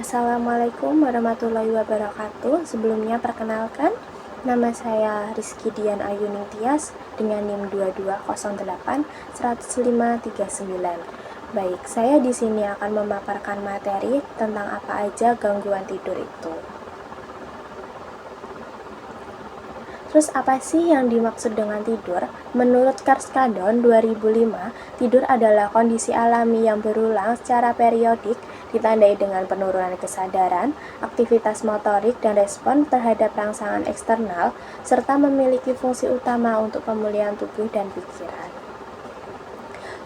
Assalamualaikum warahmatullahi wabarakatuh. Sebelumnya perkenalkan, nama saya Rizky Dian Ayu Ningtyas dengan NIM 2208-10539. Baik, saya di sini akan memaparkan materi tentang apa aja gangguan tidur itu. Terus apa sih yang dimaksud dengan tidur? Menurut Carskadon 2005, tidur adalah kondisi alami yang berulang secara periodik, ditandai dengan penurunan kesadaran, aktivitas motorik, dan respon terhadap rangsangan eksternal, serta memiliki fungsi utama untuk pemulihan tubuh dan pikiran.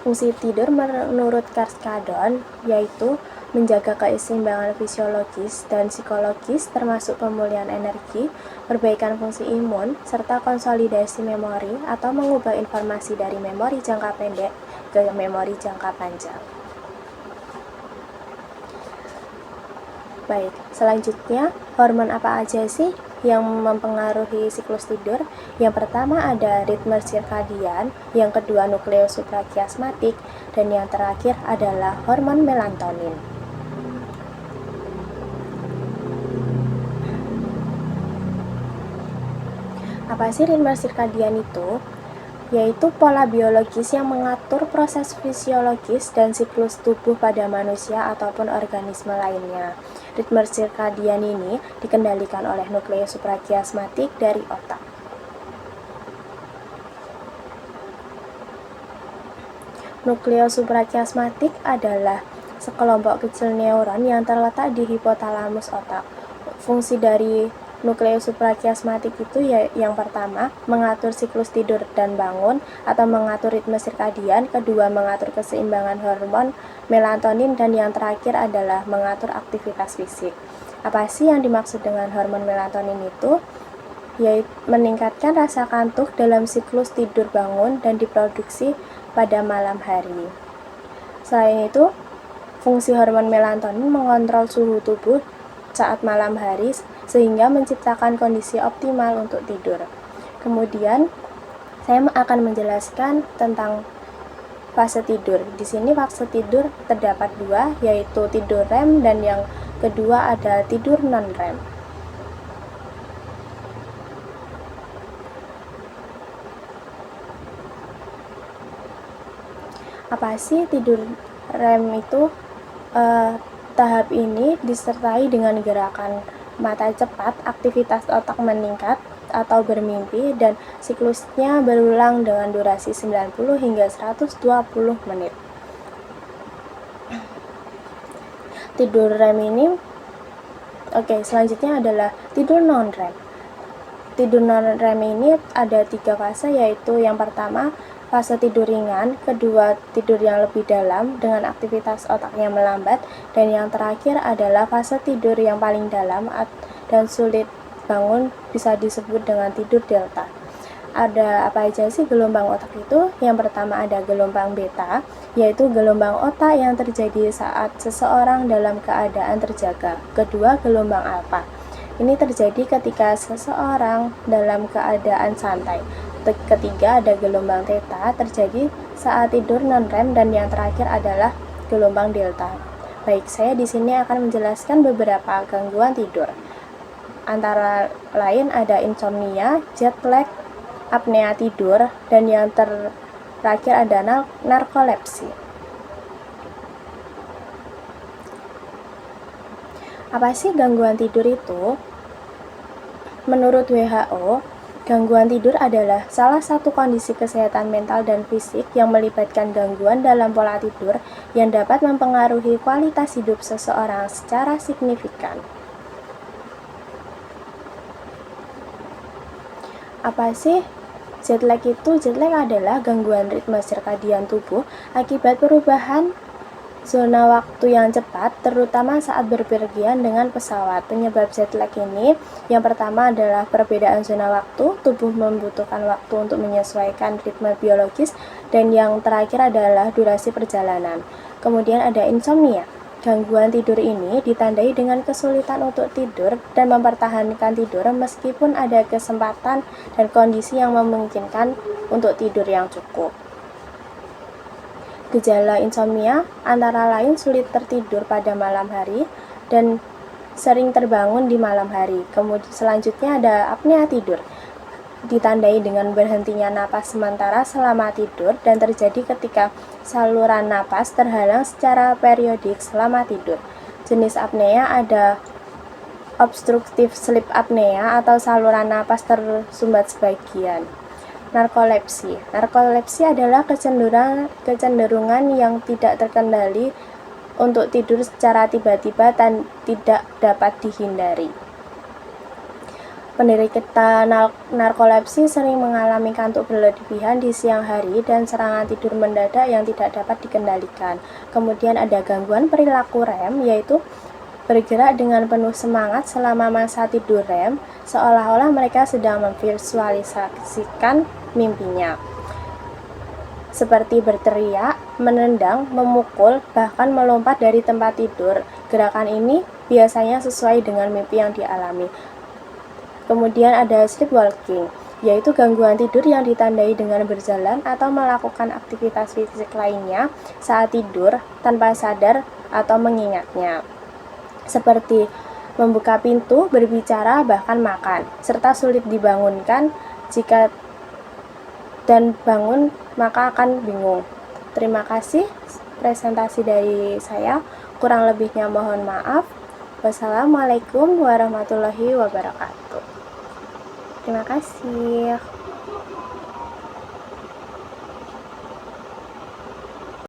Fungsi tidur menurut Carskadon yaitu menjaga keseimbangan fisiologis dan psikologis termasuk pemulihan energi, perbaikan fungsi imun, serta konsolidasi memori atau mengubah informasi dari memori jangka pendek ke memori jangka panjang. Baik, selanjutnya hormon apa aja sih yang mempengaruhi siklus tidur? Yang pertama ada ritme sirkadian, yang kedua nukleus suprakiasmatik, dan yang terakhir adalah hormon melatonin. Apa sih ritme sirkadian itu? Yaitu pola biologis yang mengatur proses fisiologis dan siklus tubuh pada manusia ataupun organisme lainnya. Ritme sirkadian ini dikendalikan oleh nukleus suprakiasmatik dari otak. Nukleus suprakiasmatik adalah sekelompok kecil neuron yang terletak di hipotalamus otak. Fungsi dari nukleus suprakiasmatik itu yang pertama, mengatur siklus tidur dan bangun atau mengatur ritme sirkadian, kedua mengatur keseimbangan hormon melatonin, dan yang terakhir adalah mengatur aktivitas fisik. Apa sih yang dimaksud dengan hormon melatonin itu? Yaitu meningkatkan rasa kantuk dalam siklus tidur bangun dan diproduksi pada malam hari. Selain itu, fungsi hormon melatonin mengontrol suhu tubuh saat malam hari sehingga menciptakan kondisi optimal untuk tidur. Kemudian, saya akan menjelaskan tentang fase tidur. Di sini fase tidur terdapat dua, yaitu tidur REM dan yang kedua ada tidur non-REM. Apa sih tidur REM itu? Tahap ini disertai dengan gerakan mata cepat, aktivitas otak meningkat atau bermimpi, dan siklusnya berulang dengan durasi 90 hingga 120 menit. Tidur REM ini, selanjutnya adalah tidur non-REM. Tidur non-REM ini ada 3 fase, yaitu yang pertama fase tidur ringan, kedua tidur yang lebih dalam dengan aktivitas otak yang melambat, dan yang terakhir adalah fase tidur yang paling dalam dan sulit bangun, bisa disebut dengan tidur delta. Ada apa aja sih gelombang otak itu? Yang pertama ada gelombang beta, yaitu gelombang otak yang terjadi saat seseorang dalam keadaan terjaga. Kedua, gelombang alfa. Ini terjadi ketika seseorang dalam keadaan santai. Ketiga ada gelombang theta, terjadi saat tidur non-REM, dan yang terakhir adalah gelombang delta. Baik, saya di sini akan menjelaskan beberapa gangguan tidur. Antara lain ada insomnia, jet lag, apnea tidur, dan yang terakhir ada narkolepsi. Apa sih gangguan tidur itu? Menurut WHO, gangguan tidur adalah salah satu kondisi kesehatan mental dan fisik yang melibatkan gangguan dalam pola tidur yang dapat mempengaruhi kualitas hidup seseorang secara signifikan. Apa sih jet lag itu? Jet lag adalah gangguan ritme sirkadian tubuh akibat perubahan zona waktu yang cepat, terutama saat berpergian dengan pesawat. Penyebab jet lag ini, yang pertama adalah perbedaan zona waktu, tubuh membutuhkan waktu untuk menyesuaikan ritme biologis, dan yang terakhir adalah durasi perjalanan. Kemudian ada insomnia. Gangguan tidur ini ditandai dengan kesulitan untuk tidur dan mempertahankan tidur meskipun ada kesempatan dan kondisi yang memungkinkan untuk tidur yang cukup. Gejala insomnia antara lain sulit tertidur pada malam hari, dan sering terbangun di malam hari. Kemudian selanjutnya ada apnea tidur, ditandai dengan berhentinya napas sementara selama tidur dan terjadi ketika saluran napas terhalang secara periodik selama tidur. Jenis apnea ada obstructive sleep apnea atau saluran napas tersumbat sebagian. Narkolepsi. Narkolepsi adalah kecenderungan yang tidak terkendali untuk tidur secara tiba-tiba dan tidak dapat dihindari. Penderita narkolepsi sering mengalami kantuk berlebihan di siang hari dan serangan tidur mendadak yang tidak dapat dikendalikan. Kemudian ada gangguan perilaku REM, yaitu bergerak dengan penuh semangat selama masa tidur REM, seolah-olah mereka sedang memvisualisasikan mimpinya, seperti berteriak, menendang, memukul, bahkan melompat dari tempat tidur. Gerakan ini biasanya sesuai dengan mimpi yang dialami. Kemudian ada sleepwalking, yaitu gangguan tidur yang ditandai dengan berjalan atau melakukan aktivitas fisik lainnya saat tidur tanpa sadar atau mengingatnya, seperti membuka pintu, berbicara, bahkan makan, serta sulit dibangunkan. Jika dan bangun maka akan bingung. Terima kasih presentasi dari saya, kurang lebihnya mohon maaf. Wassalamualaikum warahmatullahi wabarakatuh. Terima kasih.